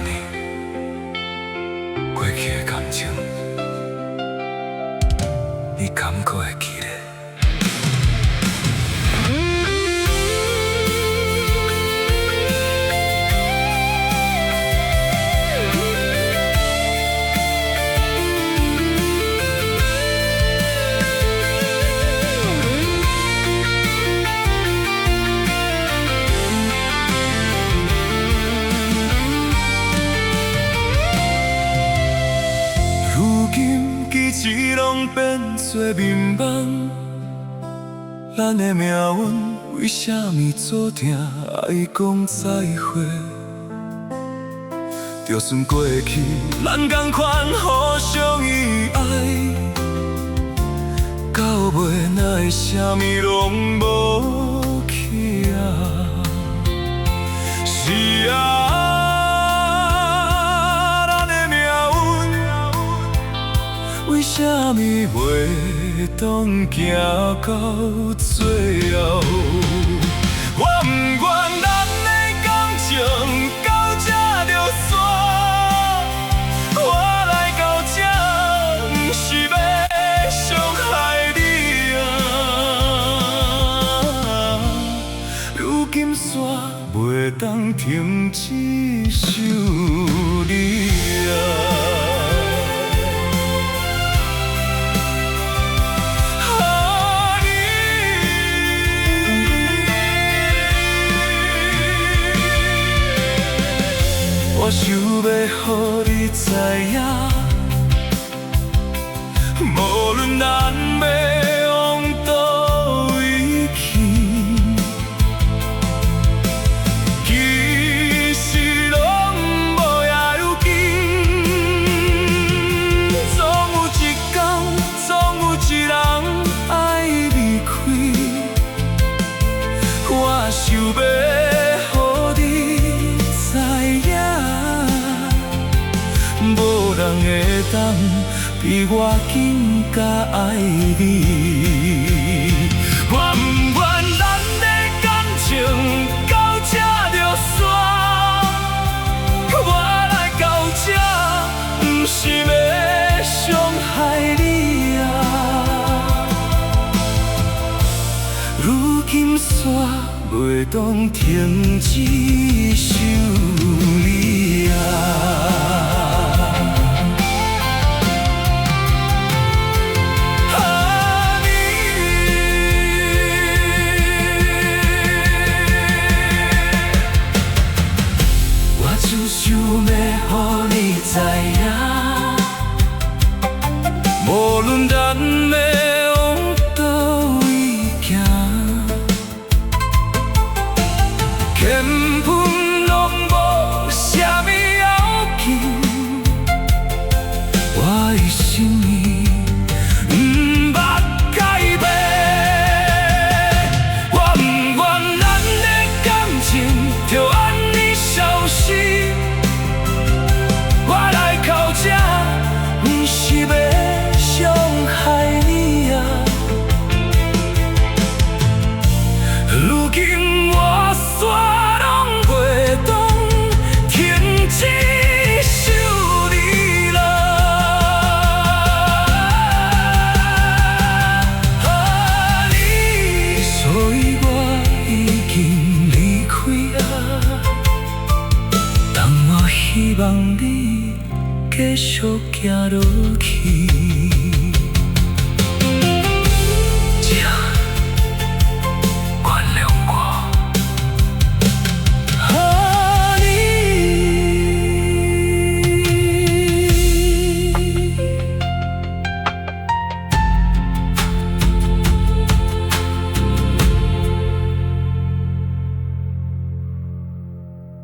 年，过去的感情，你敢还会记得？如今记忆拢变做面梦，咱的命运为什么注定爱讲再会？就算过去，咱同款互相依爱，到尾哪会啥物拢无去啊？是啊。为什么袂当行到最后？我不愿咱的感情到这就煞，我来到这不是要伤害你啊！如今煞袂当停止想你啊！我想要予你知影，无论咱要往倒位去，其实拢无也要紧。总有一天，总有一人爱离开，我想要。无人会当比我更加爱你。我不愿咱的感情到这就煞，我来到这不是要伤害你啊！如今煞袂当停止想你啊！想要予你知影，无论咱要往倒位行，根本拢无啥物要紧。我的心意不捌改变，我不愿咱的感情就安尼消失。不是要伤害你啊！如今我煞拢袂当停止想你啦。所以我已经离开啊，但我希望你继续行落去。